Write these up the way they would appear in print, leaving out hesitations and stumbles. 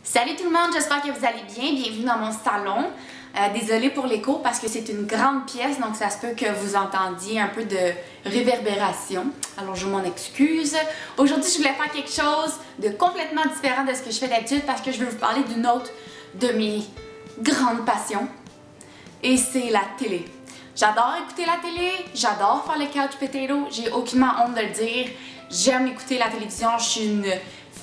Salut tout le monde, j'espère que vous allez bien. Bienvenue dans mon salon. Désolée pour l'écho parce que c'est une grande pièce, donc ça se peut que vous entendiez un peu de réverbération. Alors je m'en excuse. Aujourd'hui, je voulais faire quelque chose de complètement différent de ce que je fais d'habitude parce que je veux vous parler d'une autre de mes grandes passions. Et c'est la télé. J'adore écouter la télé, j'adore faire le couch potato, j'ai aucunement honte de le dire. J'aime écouter la télévision, je suis une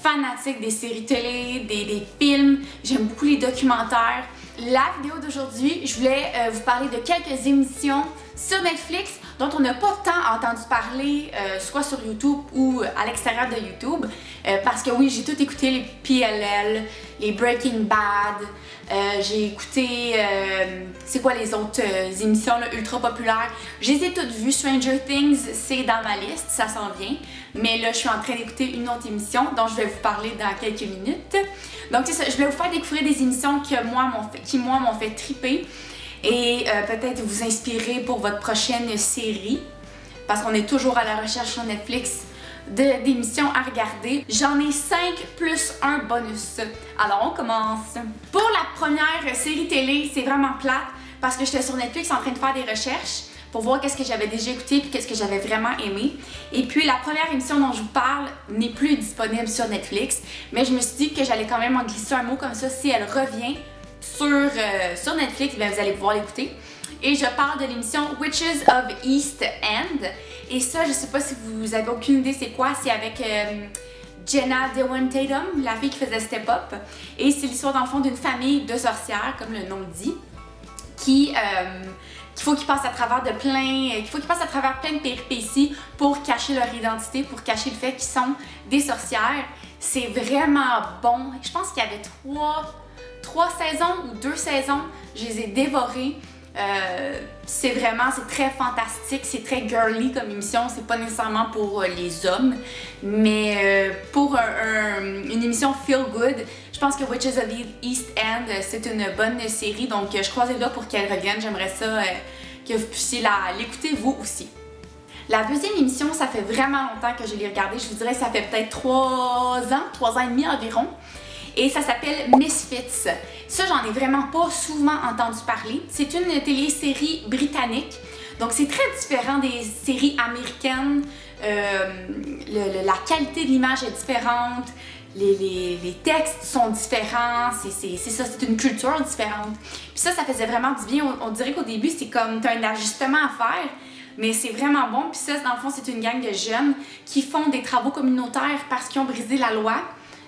fanatique des séries télé, des films, j'aime beaucoup les documentaires. La vidéo d'aujourd'hui, je voulais vous parler de quelques émissions sur Netflix dont on n'a pas tant entendu parler, soit sur YouTube ou à l'extérieur de YouTube, parce que oui, j'ai tout écouté, les PLL, les Breaking Bad, j'ai écouté, c'est quoi les autres émissions là, ultra populaires, je les ai toutes vues. Stranger Things, c'est dans ma liste, ça s'en vient, mais là je suis en train d'écouter une autre émission dont je vais vous parler dans quelques minutes. Donc c'est ça, je vais vous faire découvrir des émissions qui moi m'ont fait triper et peut-être vous inspirer pour votre prochaine série, parce qu'on est toujours à la recherche sur Netflix d'émissions à regarder. J'en ai 5 plus un bonus. Alors on commence. Pour la première série télé, c'est vraiment plate parce que j'étais sur Netflix en train de faire des recherches pour voir qu'est-ce que j'avais déjà écouté puis qu'est-ce que j'avais vraiment aimé. Et puis la première émission dont je vous parle n'est plus disponible sur Netflix, mais je me suis dit que j'allais quand même en glisser un mot comme ça. Si elle revient sur Netflix, bien, vous allez pouvoir l'écouter. Et je parle de l'émission Witches of East End. Et ça, je sais pas si vous avez aucune idée c'est quoi. C'est avec Jenna Dewan Tatum, la fille qui faisait Step Up. Et c'est l'histoire dans le fond d'une famille de sorcières, comme le nom le dit, qu'il faut qu'ils passent à travers plein de péripéties pour cacher leur identité, pour cacher le fait qu'ils sont des sorcières. C'est vraiment bon. Je pense qu'il y avait trois saisons ou 2 saisons. Je les ai dévorées. C'est très fantastique, c'est très girly comme émission, c'est pas nécessairement pour les hommes, mais pour une émission feel good, je pense que Witches of East End c'est une bonne série, donc je croise les doigts pour qu'elle revienne. J'aimerais ça que vous puissiez l'écouter vous aussi. La deuxième émission, ça fait vraiment longtemps que je l'ai regardée, je vous dirais ça fait peut-être 3 ans et demi environ. Et ça s'appelle Misfits. Ça, j'en ai vraiment pas souvent entendu parler. C'est une télésérie britannique. Donc, c'est très différent des séries américaines. La qualité de l'image est différente. Les textes sont différents. C'est ça, c'est une culture différente. Puis ça faisait vraiment du bien. On dirait qu'au début, c'est comme t'as un ajustement à faire. Mais c'est vraiment bon. Puis ça, dans le fond, c'est une gang de jeunes qui font des travaux communautaires parce qu'ils ont brisé la loi.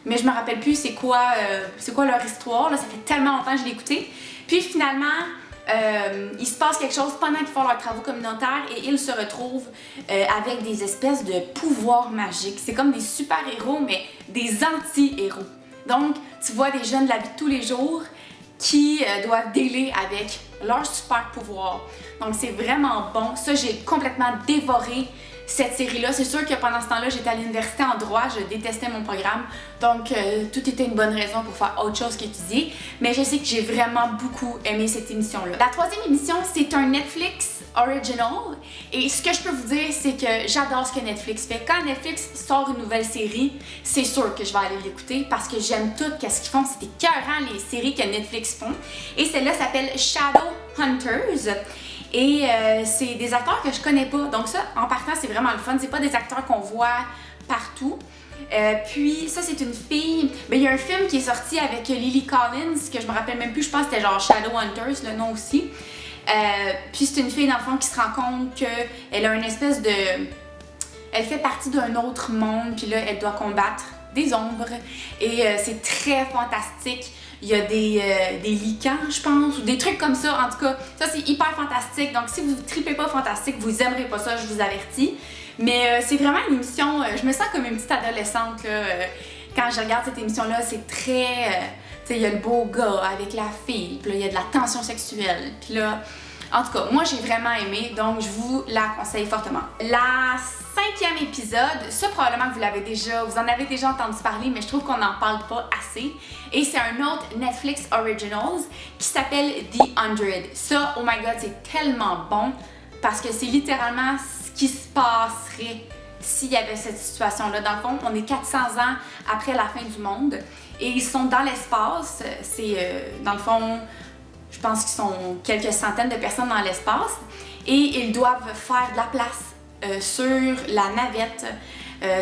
Mais je me rappelle plus c'est quoi leur histoire, là, ça fait tellement longtemps que je l'ai écouté. Puis finalement, il se passe quelque chose pendant qu'ils font leurs travaux communautaires et ils se retrouvent avec des espèces de pouvoirs magiques. C'est comme des super-héros, mais des anti-héros. Donc, tu vois des jeunes de la vie de tous les jours qui doivent dealer avec leurs super-pouvoirs. Donc, c'est vraiment bon. Ça, j'ai complètement dévoré cette série-là. C'est sûr que pendant ce temps-là, j'étais à l'université en droit, je détestais mon programme, donc tout était une bonne raison pour faire autre chose qu'étudier, mais je sais que j'ai vraiment beaucoup aimé cette émission-là. La troisième émission, c'est un Netflix original, et ce que je peux vous dire, c'est que j'adore ce que Netflix fait. Quand Netflix sort une nouvelle série, c'est sûr que je vais aller l'écouter parce que j'aime tout ce qu'ils font. C'est écœurant les séries que Netflix font, et celle-là s'appelle Shadowhunters. Et c'est des acteurs que je connais pas. Donc ça, en partant, c'est vraiment le fun. C'est pas des acteurs qu'on voit partout. Puis ça, c'est une fille. Ben, il y a un film qui est sorti avec Lily Collins, que je me rappelle même plus. Je pense que c'était genre Shadowhunters, le nom aussi. Puis c'est une fille, dans le fond, qui se rend compte qu'elle a une espèce de... Elle fait partie d'un autre monde. Puis là, elle doit combattre des ombres. Et c'est très fantastique. Il y a des licans, je pense, ou des trucs comme ça. En tout cas, ça c'est hyper fantastique. Donc si vous ne tripez pas fantastique, vous aimerez pas ça, je vous avertis. Mais c'est vraiment une émission, je me sens comme une petite adolescente là, quand je regarde cette émission-là. C'est très... tu sais, il y a le beau gars avec la fille, puis là, il y a de la tension sexuelle. Puis là, en tout cas, moi j'ai vraiment aimé, donc je vous la conseille fortement. La 5e épisode, ça probablement que vous en avez déjà entendu parler, mais je trouve qu'on n'en parle pas assez. Et c'est un autre Netflix Originals qui s'appelle The 100. Ça, oh my god, c'est tellement bon parce que c'est littéralement ce qui se passerait s'il y avait cette situation-là. Dans le fond, on est 400 ans après la fin du monde et ils sont dans l'espace. C'est dans le fond, je pense qu'ils sont quelques centaines de personnes dans l'espace et ils doivent faire de la place sur la navette.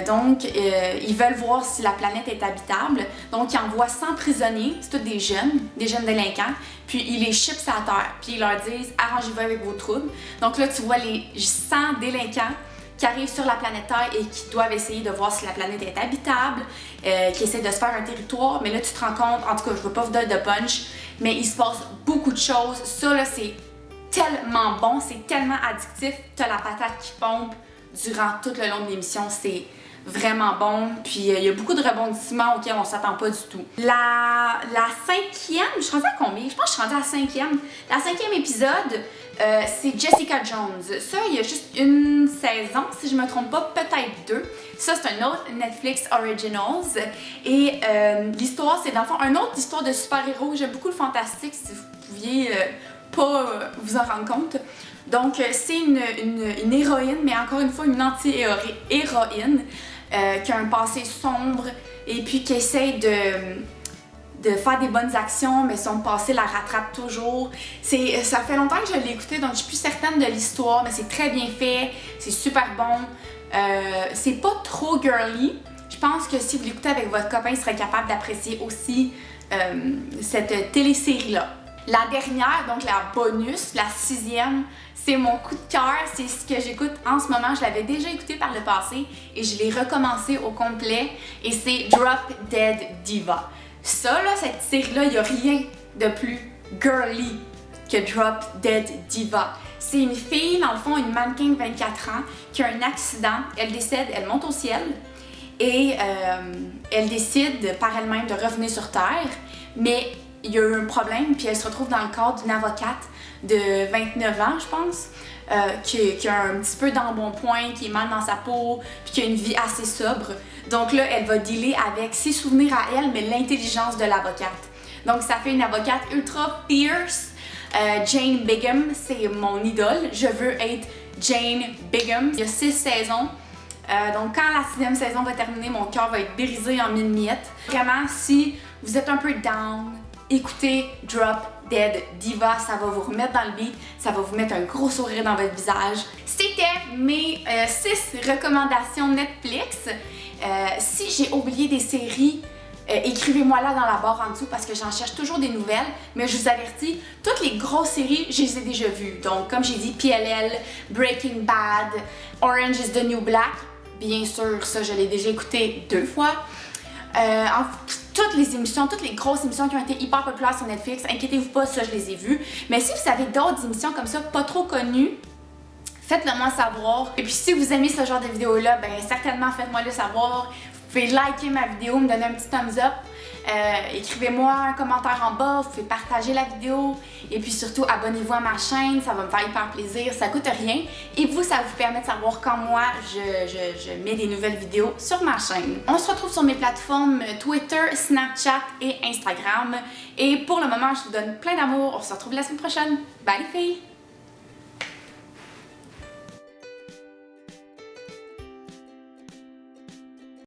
Donc, ils veulent voir si la planète est habitable. Donc, ils envoient 100 prisonniers, c'est tous des jeunes délinquants, puis ils les chipent à terre, puis ils leur disent « Arrangez-vous avec vos troubles ». Donc là, tu vois les 100 délinquants qui arrivent sur la planète Terre et qui doivent essayer de voir si la planète est habitable, qui essaient de se faire un territoire. Mais là, tu te rends compte, en tout cas, je ne veux pas vous donner de punch, mais il se passe beaucoup de choses. Ça, là, c'est tellement bon, c'est tellement addictif. Tu as la patate qui pompe durant tout le long de l'émission, c'est vraiment bon. Puis il y a beaucoup de rebondissements auxquels on s'attend pas du tout. La cinquième, je suis rendue à combien? Je pense que je suis rendue à la cinquième. La cinquième épisode, c'est Jessica Jones. Ça, il y a juste une saison, si je me trompe pas, peut-être 2. Ça, c'est un autre Netflix Originals. Et l'histoire, c'est dans le fond une autre histoire de super-héros. J'aime beaucoup le fantastique, si vous pouviez pas vous en rendre compte. Donc, c'est une héroïne, mais encore une fois, une anti-héroïne qui a un passé sombre et puis qui essaie de faire des bonnes actions, mais son passé la rattrape toujours. Ça fait longtemps que je l'ai écouté, donc je suis plus certaine de l'histoire, mais c'est très bien fait, c'est super bon. C'est pas trop girly. Je pense que si vous l'écoutez avec votre copain, il serait capable d'apprécier aussi cette télésérie-là. La dernière, donc la bonus, la 6e, c'est mon coup de cœur, c'est ce que j'écoute en ce moment. Je l'avais déjà écouté par le passé et je l'ai recommencé au complet et c'est Drop Dead Diva. Ça, là, cette série-là, il n'y a rien de plus girly que Drop Dead Diva. C'est une fille, dans le fond, une mannequin de 24 ans qui a un accident, elle décède, elle monte au ciel et elle décide par elle-même de revenir sur Terre, mais il y a eu un problème, puis elle se retrouve dans le corps d'une avocate de 29 ans, je pense, qui a un petit peu d'embonpoint, qui est mal dans sa peau, puis qui a une vie assez sobre. Donc là, elle va dealer avec ses souvenirs à elle, mais l'intelligence de l'avocate. Donc ça fait une avocate ultra fierce. Jane Bigham, c'est mon idole. Je veux être Jane Bigham. Il y a 6 saisons. Donc quand la 6e saison va terminer, mon cœur va être brisé en mille miettes. Vraiment, si vous êtes un peu down, écoutez Drop Dead Diva, ça va vous remettre dans le beat, ça va vous mettre un gros sourire dans votre visage. C'était mes 6 recommandations Netflix. Si j'ai oublié des séries, écrivez-moi là dans la barre en dessous parce que j'en cherche toujours des nouvelles, mais je vous avertis, toutes les grosses séries, je les ai déjà vues. Donc comme j'ai dit, PLL, Breaking Bad, Orange is the New Black, bien sûr, ça je l'ai déjà écouté 2 fois. Toutes les émissions, toutes les grosses émissions qui ont été hyper populaires sur Netflix, inquiétez-vous pas, ça je les ai vues. Mais si vous avez d'autres émissions comme ça, pas trop connues, faites-le moi savoir. Et puis si vous aimez ce genre de vidéo-là, ben certainement faites-moi le savoir. Vous pouvez liker ma vidéo, me donner un petit thumbs up. Écrivez-moi un commentaire en bas, vous pouvez partager la vidéo. Et puis surtout, abonnez-vous à ma chaîne, ça va me faire hyper plaisir, ça coûte rien. Et vous, ça vous permet de savoir quand moi, je mets des nouvelles vidéos sur ma chaîne. On se retrouve sur mes plateformes Twitter, Snapchat et Instagram. Et pour le moment, je vous donne plein d'amour. On se retrouve la semaine prochaine. Bye les filles!